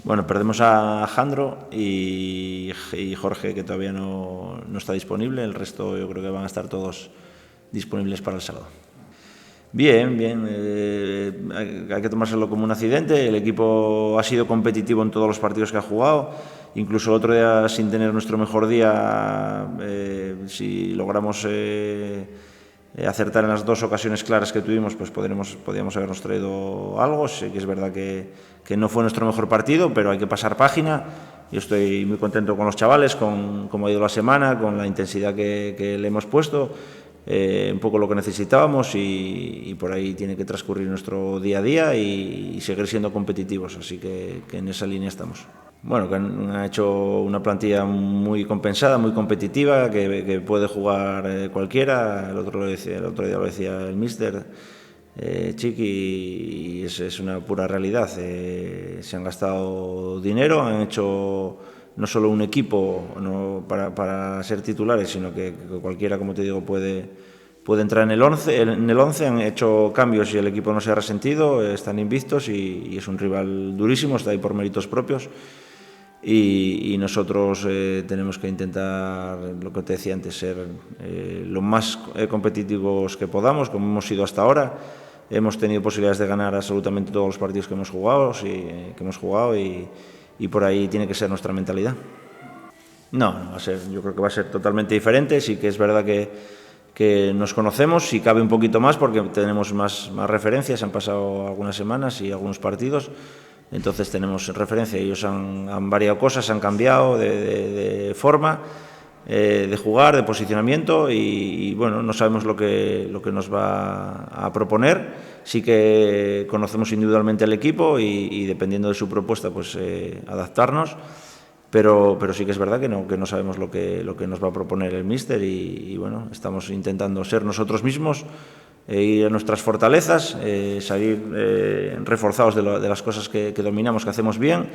Bueno, perdemos a Jandro y Jorge, que todavía no está disponible. El resto yo creo que van a estar todos disponibles para el sábado. Bien, bien. Hay que tomárselo como un accidente. El equipo ha sido competitivo en todos los partidos que ha jugado. Incluso el otro día, sin tener nuestro mejor día, si logramos acertar en las dos ocasiones claras que tuvimos, pues podríamos habernos traído algo. Sí que es verdad que no fue nuestro mejor partido, pero hay que pasar página. Yo estoy muy contento con los chavales, con cómo ha ido la semana, con la intensidad que le hemos puesto. Un poco lo que necesitábamos y por ahí tiene que transcurrir nuestro día a día y seguir siendo competitivos, así que en esa línea estamos. Bueno, que han hecho una plantilla muy compensada, muy competitiva, que puede jugar cualquiera. El otro día lo decía el míster Chiqui, y es una pura realidad. Se han gastado dinero, han hecho no solo un equipo para ser titulares, sino que cualquiera, como te digo, puede entrar en el 11. Han hecho cambios y el equipo no se ha resentido, están invictos y es un rival durísimo, está ahí por méritos propios. Y nosotros tenemos que intentar, lo que te decía antes, ser lo más competitivos que podamos, como hemos sido hasta ahora. Hemos tenido posibilidades de ganar absolutamente todos los partidos que hemos jugado y por ahí tiene que ser nuestra mentalidad. No, yo creo que va a ser totalmente diferente. Sí que es verdad que nos conocemos, si cabe un poquito más, porque tenemos más referencias. Han pasado algunas semanas y algunos partidos, entonces tenemos referencia. Ellos han variado cosas, han cambiado de forma de jugar, de posicionamiento y bueno, no sabemos lo que nos va a proponer. Sí que conocemos individualmente al equipo y dependiendo de su propuesta, pues adaptarnos. Pero sí que es verdad que no sabemos lo que nos va a proponer el míster y bueno, estamos intentando ser nosotros mismos, ir a nuestras fortalezas, salir reforzados de las cosas que dominamos, que hacemos bien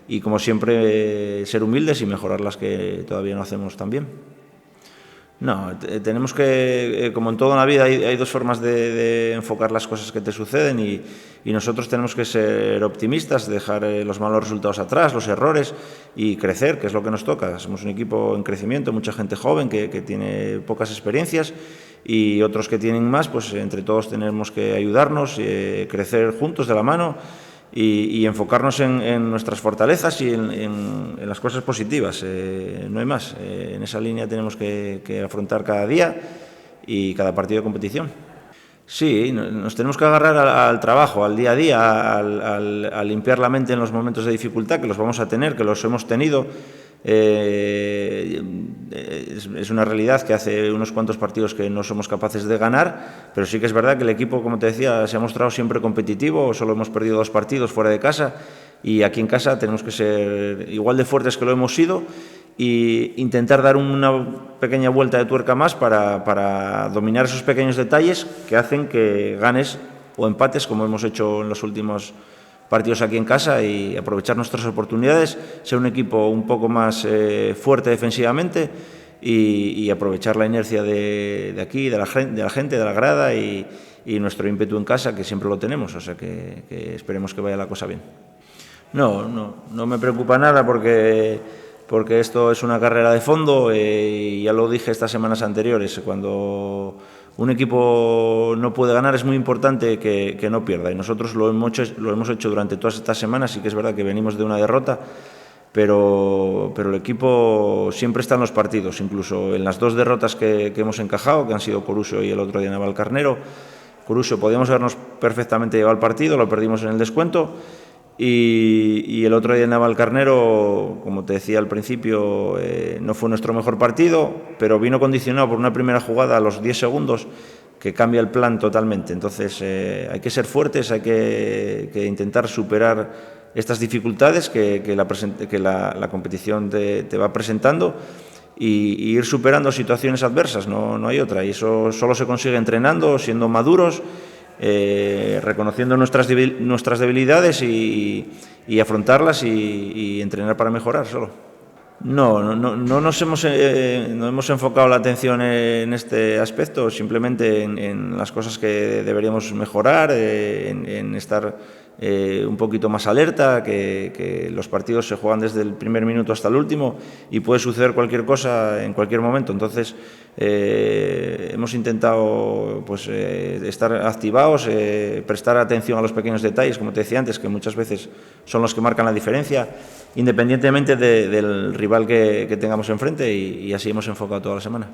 y, como siempre, ser humildes y mejorar las que todavía no hacemos tan bien. No, tenemos que, como en toda la vida, hay dos formas de enfocar las cosas que te suceden y nosotros tenemos que ser optimistas, dejar los malos resultados atrás, los errores y crecer, que es lo que nos toca. Somos un equipo en crecimiento, mucha gente joven que tiene pocas experiencias y otros que tienen más, pues entre todos tenemos que ayudarnos, crecer juntos de la mano y enfocarnos en nuestras fortalezas y en las cosas positivas. No hay más. En esa línea tenemos que afrontar cada día y cada partido de competición. Sí, nos tenemos que agarrar al trabajo, al día a día, a limpiar la mente en los momentos de dificultad, que los vamos a tener, que los hemos tenido. Es una realidad que hace unos cuantos partidos que no somos capaces de ganar, pero sí que es verdad que el equipo, como te decía, se ha mostrado siempre competitivo. Solo hemos perdido 2 partidos fuera de casa y aquí en casa tenemos que ser igual de fuertes que lo hemos sido e intentar dar una pequeña vuelta de tuerca más para dominar esos pequeños detalles que hacen que ganes o empates, como hemos hecho en los últimos partidos aquí en casa, y aprovechar nuestras oportunidades, ser un equipo un poco más fuerte defensivamente y aprovechar la inercia de aquí, de la gente, de la grada y nuestro ímpetu en casa, que siempre lo tenemos, o sea que esperemos que vaya la cosa bien. No me preocupa nada porque esto es una carrera de fondo y ya lo dije estas semanas anteriores, cuando un equipo no puede ganar es muy importante que no pierda y nosotros lo hemos hecho durante todas estas semanas. Sí que es verdad que venimos de una derrota, pero el equipo siempre está en los partidos, incluso en las 2 derrotas que hemos encajado, que han sido Coruso y el otro día Navalcarnero. Coruso podíamos habernos perfectamente llevado el partido, lo perdimos en el descuento. Y el otro día en Navalcarnero, como te decía al principio, no fue nuestro mejor partido, pero vino condicionado por una primera jugada a los 10 segundos que cambia el plan totalmente. Entonces hay que ser fuertes, hay que intentar superar estas dificultades que la competición te va presentando y ir superando situaciones adversas, no hay otra. Y eso solo se consigue entrenando, siendo maduros, reconociendo nuestras debilidades y afrontarlas y entrenar para mejorar solo. No nos hemos enfocado la atención en este aspecto, simplemente en las cosas que deberíamos mejorar, en estar un poquito más alerta, que los partidos se juegan desde el primer minuto hasta el último y puede suceder cualquier cosa en cualquier momento. Entonces, hemos intentado pues, estar activados, prestar atención a los pequeños detalles, como te decía antes, que muchas veces son los que marcan la diferencia, independientemente del rival que tengamos enfrente, y así hemos enfocado toda la semana.